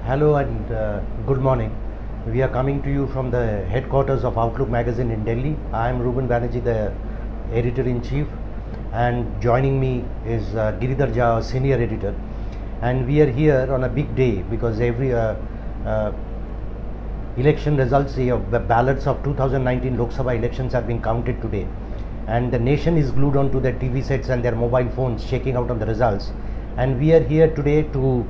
Hello and good morning. We are coming to you from the headquarters of Outlook magazine in Delhi. I am Ruben Banerjee, the editor-in-chief, and joining me is Giridhar Jha, our senior editor. And we are here on a big day because every election results, the ballots of 2019 Lok Sabha elections have been counted today. And the nation is glued onto their TV sets and their mobile phones checking out on the results. And we are here today to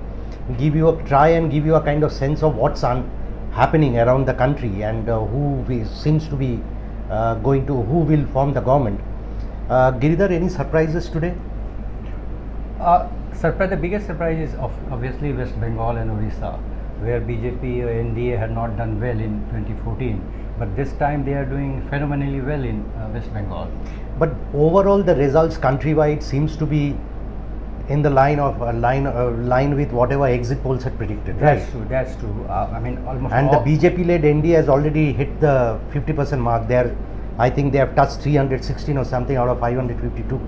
try and give you a kind of sense of what's happening around the country and seems to be who will form the government. Giridhar, any surprises today? The biggest surprise is obviously West Bengal and Orissa, where BJP or NDA had not done well in 2014, but this time they are doing phenomenally well in West Bengal. But overall, the results countrywide seems to be in the line with whatever exit polls had predicted. That's true. That's true. I mean, almost. And the BJP-led NDA has already hit the 50% mark. I think they have touched 316 or something out of 552.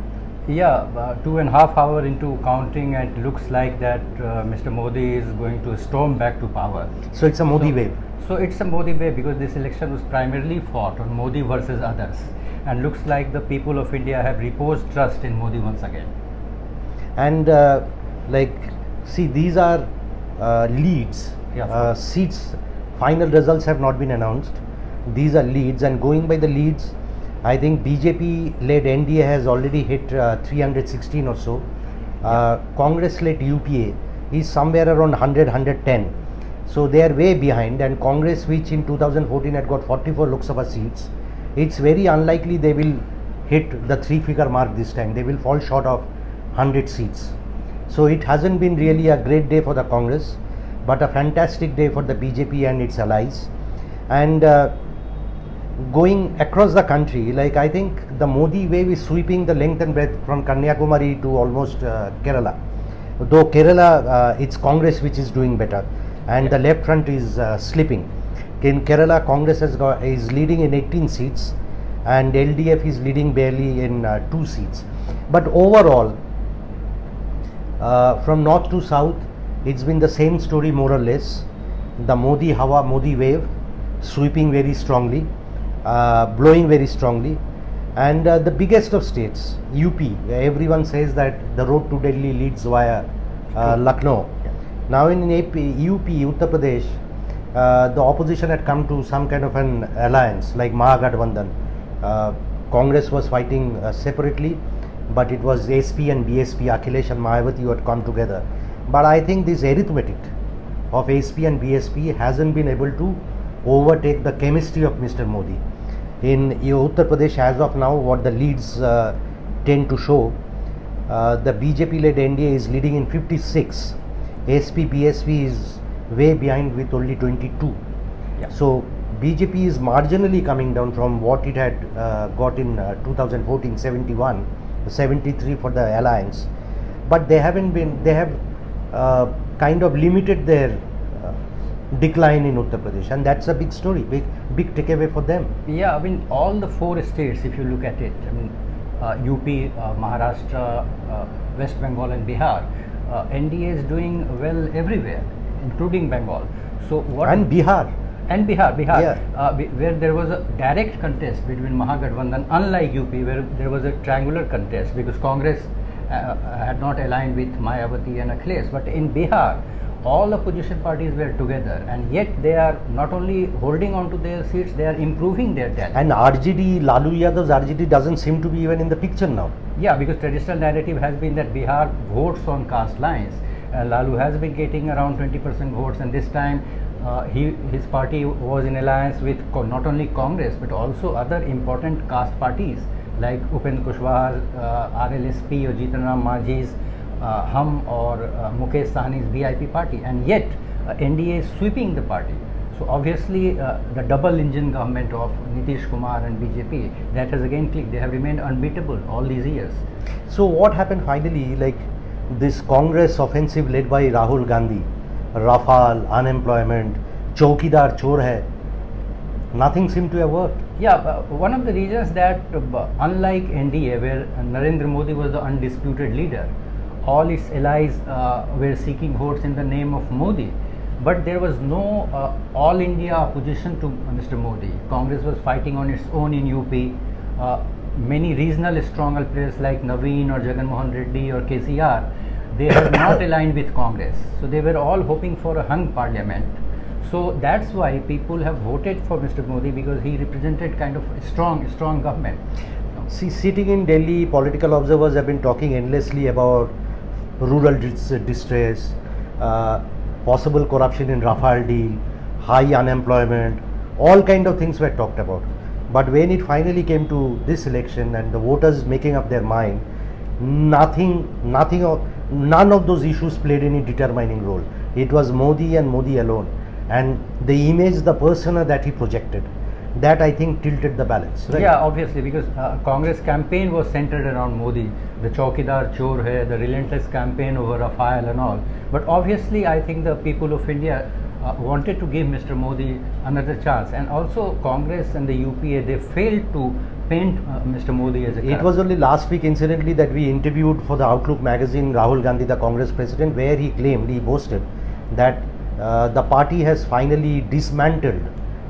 Yeah, 2.5 hours into counting, and it looks like that Mr. Modi is going to storm back to power. So it's a Modi wave. So it's a Modi wave because this election was primarily fought on Modi versus others, and looks like the people of India have reposed trust in Modi once again. And these are leads. Yeah, seats, final results have not been announced. These are leads, and going by the leads, I think BJP-led NDA has already hit 316 or so. Congress-led UPA is somewhere around 100, 110. So they are way behind, and Congress, which in 2014 had got 44 Lok Sabha seats, it's very unlikely they will hit the three-figure mark this time. They will fall short of 100 seats. So it hasn't been really a great day for the Congress, but a fantastic day for the BJP and its allies. And going across the country, I think the Modi wave is sweeping the length and breadth from Kanyakumari to almost Kerala. Though Kerala, it's Congress which is doing better, and the left front is slipping. In Kerala, Congress is leading in 18 seats, and LDF is leading barely in 2 seats. But overall, from north to south, it's been the same story more or less. The Modi Hawa, Modi wave sweeping very strongly, blowing very strongly. And the biggest of states, UP, everyone says that the road to Delhi leads via Lucknow. Yeah. Now in UP, Uttar Pradesh, the opposition had come to some kind of an alliance like Mahagathbandhan. Congress was fighting separately, but it was SP and BSP, Akhilesh and Mayawati, who had come together. But I think this arithmetic of SP and BSP hasn't been able to overtake the chemistry of Mr. Modi. In Uttar Pradesh, as of now, what the leads tend to show, the BJP-led NDA is leading in 56. SP, BSP is way behind with only 22. Yeah. So BJP is marginally coming down from what it had got in 2014, 71, 73 for the alliance. But they have kind of limited their decline in Uttar Pradesh, and that's a big story, big takeaway for them. Yeah, I mean, all the 4 states, if you look at it, I mean, UP, Maharashtra, West Bengal and Bihar, NDA is doing well everywhere, including Bengal. So what? And Bihar. And Bihar, Yeah. Where there was a direct contest between Mahagathbandhan, unlike UP, where there was a triangular contest because Congress had not aligned with Mayawati and Akhilesh. But in Bihar, all opposition parties were together, and yet they are not only holding on to their seats, they are improving their tally. And RJD, Lalu Yadav's RJD doesn't seem to be even in the picture now. Yeah, because traditional narrative has been that Bihar votes on caste lines. Lalu has been getting around 20% votes, and this time his party was in alliance with not only Congress but also other important caste parties like Upendra Kushwaha's RLSP or Jitan Ram Manjhi's Hum or Mukesh Sahni's VIP party, and yet NDA is sweeping the party. So obviously the double engine government of Nitish Kumar and BJP, that has again clicked. They have remained unbeatable all these years. So what happened finally, this Congress offensive led by Rahul Gandhi, Rafale, unemployment, Chowkidar Chor hai, nothing seemed to have worked. Yeah, one of the reasons that unlike NDA, where Narendra Modi was the undisputed leader, all its allies were seeking votes in the name of Modi. but there was no all India opposition to Mr. Modi. Congress was fighting on its own in UP. Many regional stronger players like Naveen or Jagan Mohan Reddy or KCR, they have not aligned with Congress. So they were all hoping for a hung parliament. So that's why people have voted for Mr. Modi, because he represented kind of a strong government. See, sitting in Delhi, political observers have been talking endlessly about rural distress, possible corruption in Rafale deal, high unemployment, all kind of things were talked about. But when it finally came to this election and the voters making up their mind, none of those issues played any determining role. It was Modi and Modi alone, and the image, the persona that he projected, that I think tilted the balance. Right? Yeah, obviously, because Congress campaign was centered around Modi, the Chaukidar Chor hai, the relentless campaign over Rafale and all. But obviously, I think the people of India wanted to give Mr. Modi another chance, and also Congress and the UPA, they failed to paint Mr. Modi as a It was only last week, incidentally, that we interviewed for the Outlook magazine Rahul Gandhi, the Congress president, where he claimed, he boasted that the party has finally dismantled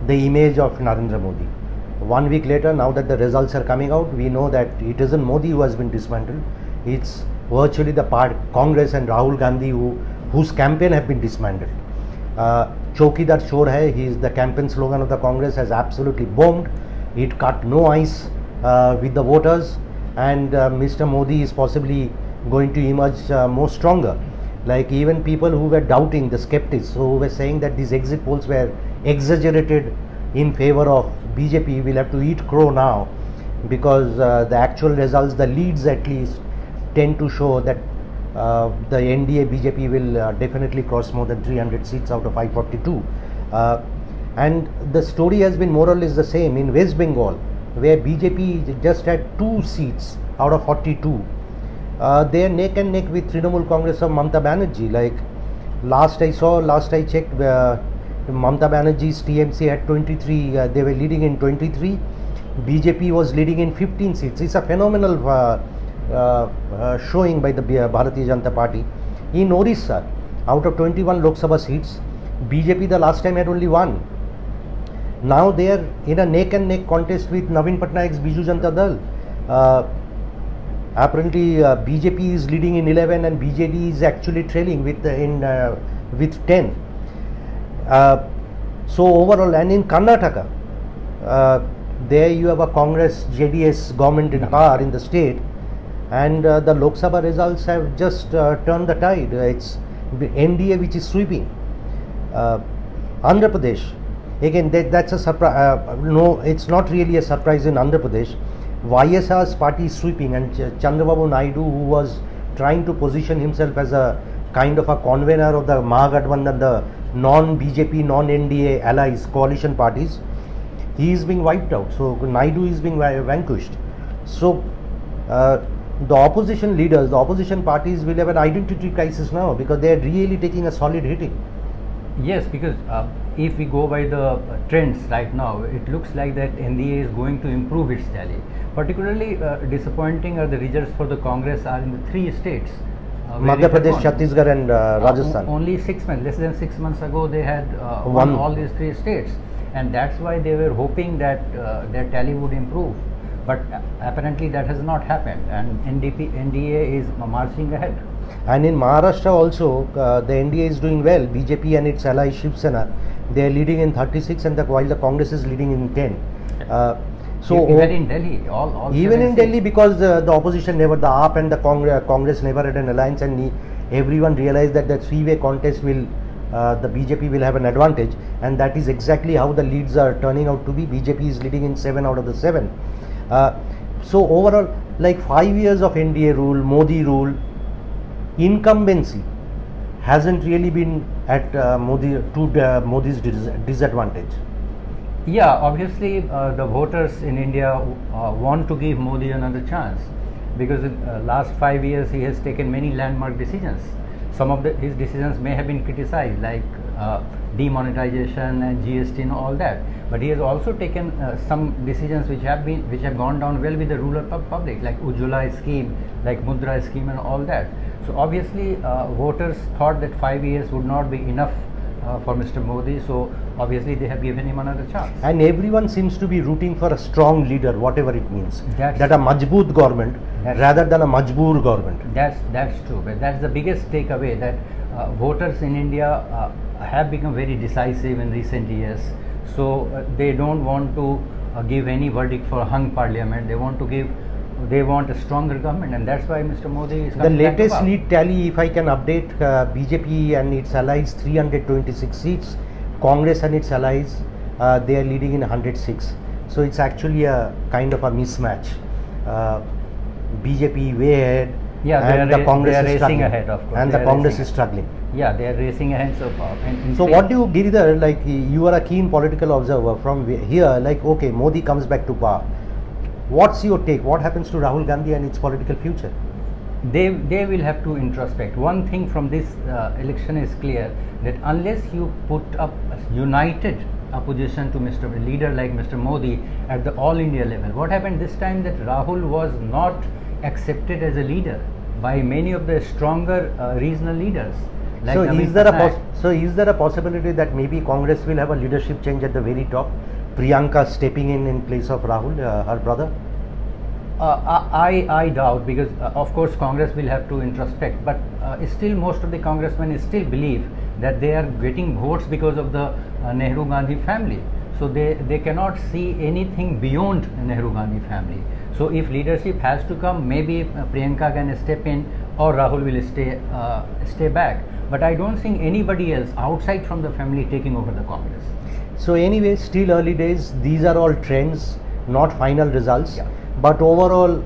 the image of Narendra Modi. 1 week later, now that the results are coming out, we know that it isn't Modi who has been dismantled. It's virtually the Congress and Rahul Gandhi whose campaign have been dismantled. Chaukidar Chor hai, the campaign slogan of the Congress has absolutely bombed. It cut no ice with the voters, and Mr. Modi is possibly going to emerge more stronger. Like even people who were doubting, the skeptics who were saying that these exit polls were exaggerated in favor of BJP, will have to eat crow now, because the actual results, the leads at least, tend to show that the NDA BJP will definitely cross more than 300 seats out of 542. And the story has been more or less the same in West Bengal, where BJP just had 2 seats out of 42. They are neck and neck with Trinamool Congress of Mamata Banerjee. Like last I checked, Mamata Banerjee's TMC had 23, they were leading in 23, BJP was leading in 15 seats. It's a phenomenal showing by the Bharatiya Janata Party. In Orissa, out of 21 Lok Sabha seats, BJP the last time had only 1. Now they are in a neck and neck contest with Naveen Patnaik's Biju Janata Dal. Apparently BJP is leading in 11 and BJD is actually trailing with 10. So overall, and in Karnataka, there you have a Congress JDS government in power in the state, and the Lok Sabha results have just turned the tide. It's NDA which is sweeping. Andhra Pradesh, again that's a surprise. No, it's not really a surprise in Andhra Pradesh. YSR's party is sweeping, and Chandrababu Naidu, who was trying to position himself as a kind of a convener of the Mahagathbandhan, the non-BJP, non-NDA allies, coalition parties, he is being wiped out. So Naidu is being vanquished. So the opposition leaders, the opposition parties will have an identity crisis now, because they are really taking a solid hitting. Yes, because if we go by the trends right now, it looks like that NDA is going to improve its tally. Particularly disappointing are the results for the Congress are in the 3 states. Madhya Pradesh, Chhattisgarh and Rajasthan. Only 6 months, less than 6 months ago, they had won all these 3 states, and that's why they were hoping that their tally would improve. But apparently that has not happened, and NDA is marching ahead. And in Maharashtra also, the NDA is doing well. BJP and its ally Shiv Sena, they are leading in 36, and while the Congress is leading in 10. So even in Delhi, all even in Delhi, because the opposition never, the AAP and the Congress never had an alliance, and everyone realized that the 3-way contest will, the BJP will have an advantage, and that is exactly how the leads are turning out to be. BJP is leading in 7 out of the 7. So overall, like 5 years of NDA rule, Modi rule, incumbency hasn't really been at Modi's disadvantage. Yeah, obviously the voters in India want to give Modi another chance, because in last 5 years he has taken many landmark decisions. Some of his decisions may have been criticized, like demonetization and GST and all that, but he has also taken some decisions which have gone down well with the rural public, like Ujjwala scheme, like Mudra scheme and all that. So obviously voters thought that 5 years would not be enough for Mr. Modi. So obviously they have given him another chance. And everyone seems to be rooting for a strong leader, whatever it means. That's- that a majboot government rather than a majboor government. That's true, but that's the biggest takeaway, that voters in India have become very decisive in recent years. So they don't want to give any verdict for hung parliament. They want a stronger government, and that's why Mr. Modi is The coming back to latest power. lead tally, if I can update, BJP and its allies 326 seats, Congress and its allies they are leading in 106. So it's actually a kind of a mismatch. BJP way ahead, Yeah, and the Congress they are is racing struggling. ahead, of course. And They the are Congress racing is struggling. Yeah, they are racing ahead. So what do you, Giridhar, like you are a keen political observer from here, like okay, Modi comes back to power. What's your take? What happens to Rahul Gandhi and its political future? They will have to introspect. One thing from this election is clear, that unless you put up a united opposition to Mr. leader like Mr. Modi at the all India level. What happened this time, that Rahul was not accepted as a leader by many of the stronger regional leaders. Like So Naveen is there Patnaik. is there a possibility that maybe Congress will have a leadership change at the very top? Priyanka stepping in place of Rahul, her brother? I doubt, because of course Congress will have to introspect, but still most of the congressmen still believe that they are getting votes because of the Nehru Gandhi family. So they cannot see anything beyond Nehru Gandhi family. So if leadership has to come, maybe Priyanka can step in, or Rahul will stay back. But I don't think anybody else outside from the family taking over the Congress. So anyway, still early days. These are all trends, not final results. Yeah. But overall,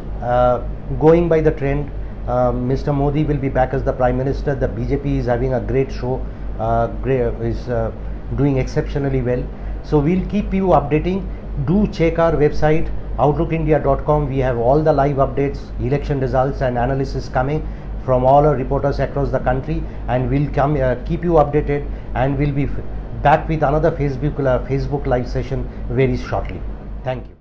going by the trend, Mr. Modi will be back as the Prime Minister. The BJP is having a great show, is doing exceptionally well. So we'll keep you updating. Do check our website, outlookindia.com. We have all the live updates, election results and analysis coming from all our reporters across the country, and we'll keep you updated, and we'll be back with another Facebook live session very shortly. Thank you.